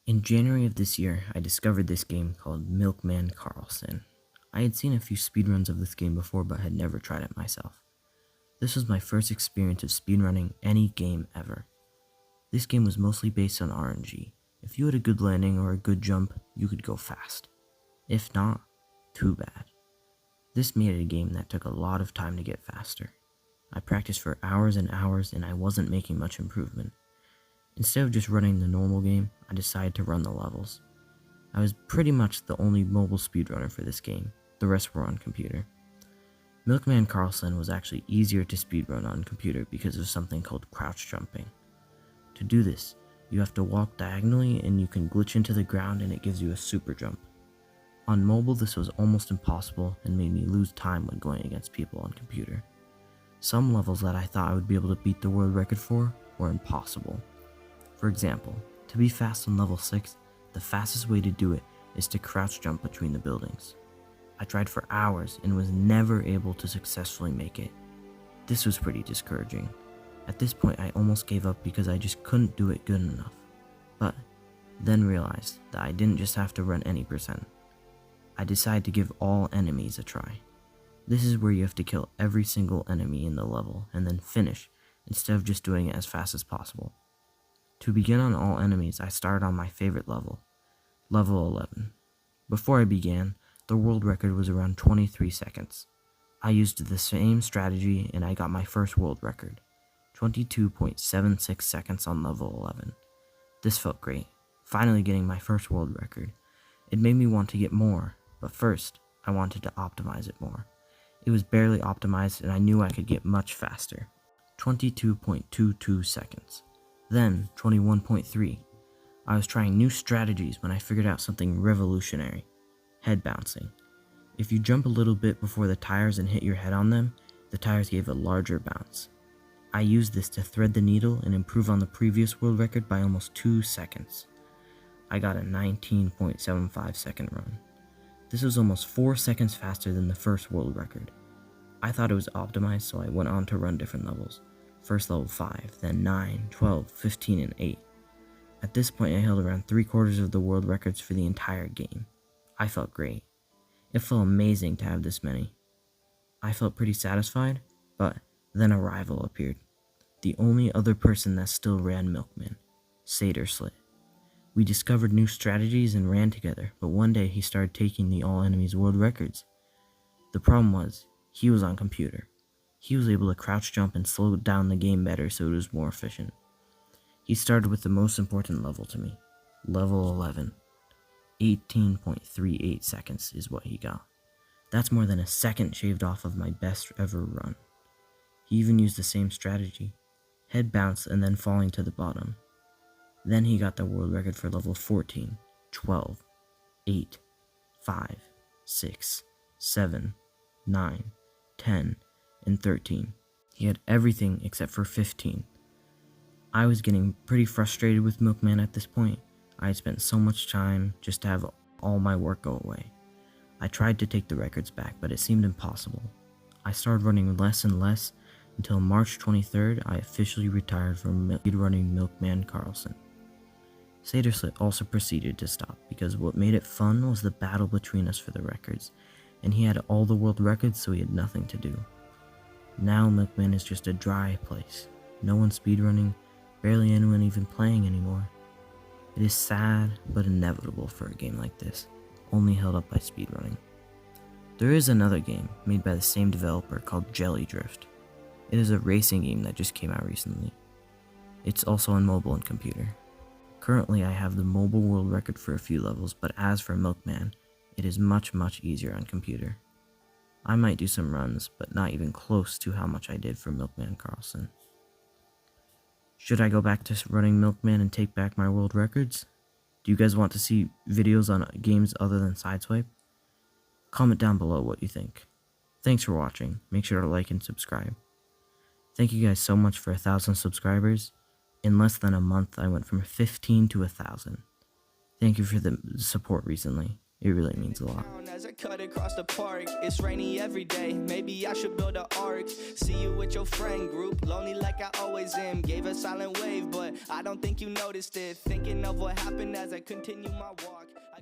In January of this year, I discovered this game called Milkman Karlson. I had seen a few speedruns of this game before but had never tried it myself. This was my first experience of speedrunning any game ever. This game was mostly based on RNG. If you had a good landing or a good jump, you could go fast. If not, too bad. This made it a game that took a lot of time to get faster. I practiced for hours and hours and I wasn't making much improvement. Instead of just running the normal game, I decided to run the levels. I was pretty much the only mobile speedrunner for this game, the rest were on computer. Milkman Karlson was actually easier to speedrun on computer because of something called crouch jumping. To do this, you have to walk diagonally and you can glitch into the ground and it gives you a super jump. On mobile, this was almost impossible and made me lose time when going against people on computer. Some levels that I thought I would be able to beat the world record for were impossible. For example, to be fast on level 6, the fastest way to do it is to crouch jump between the buildings. I tried for hours and was never able to successfully make it. This was pretty discouraging. At this point I almost gave up because I just couldn't do it good enough. But then realized that I didn't just have to run any percent. I decided to give all enemies a try. This is where you have to kill every single enemy in the level and then finish instead of just doing it as fast as possible. To begin on all enemies, I started on my favorite level, level 11. Before I began, the world record was around 23 seconds. I used the same strategy and I got my first world record, 22.76 seconds on level 11. This felt great, finally getting my first world record. It made me want to get more, but first, I wanted to optimize it more. It was barely optimized and I knew I could get much faster, 22.22 seconds. Then 21.3. I was trying new strategies when I figured out something revolutionary, head bouncing. If you jump a little bit before the tires and hit your head on them, the tires gave a larger bounce. I used this to thread the needle and improve on the previous world record by almost 2 seconds. I got a 19.75 second run. This was almost 4 seconds faster than the first world record. I thought it was optimized, so I went on to run different levels. First level 5, then 9, 12, 15, and 8. At this point I held around 3/4 of the world records for the entire game. I felt great. It felt amazing to have this many. I felt pretty satisfied, but then a rival appeared. The only other person that still ran Milkman, Slit. We discovered new strategies and ran together, but one day he started taking the all enemies world records. The problem was, he was on computer. He was able to crouch jump and slow down the game better so it was more efficient. He started with the most important level to me, level 11. 18.38 seconds is what he got. That's more than a second shaved off of my best ever run. He even used the same strategy, head bounce and then falling to the bottom. Then he got the world record for level 14, 12, 8, 5, 6, 7, 9, 10, and 13. He had everything except for 15. I was getting pretty frustrated with Milkman at this point. I had spent so much time just to have all my work go away. I tried to take the records back, but it seemed impossible. I started running less and less until March 23rd, I officially retired from speedrunning Milkman Karlson. Slit also proceeded to stop because what made it fun was the battle between us for the records, and he had all the world records so he had nothing to do. Now Milkman is just a dry place. No one speedrunning, barely anyone even playing anymore. It is sad but inevitable for a game like this, only held up by speedrunning. There is another game made by the same developer called Jelly Drift. It is a racing game that just came out recently. It's also on mobile and computer. Currently I have the mobile world record for a few levels, but as for Milkman, it is much easier on computer. I might do some runs, but not even close to how much I did for Milkman Karlson. Should I go back to running Milkman and take back my world records? Do you guys want to see videos on games other than Sideswipe? Comment down below what you think. Thanks for watching. Make sure to like and subscribe. Thank you guys so much for 1,000 subscribers. In less than a month, I went from 15 to 1,000. Thank you for the support recently. It really means a lot. As I cut across the park, it's rainy every day. Maybe I should build an ark. See you with your friend group, lonely like I always am. Gave a silent wave, but I don't think you noticed it. Thinking of what happened as I continue my walk.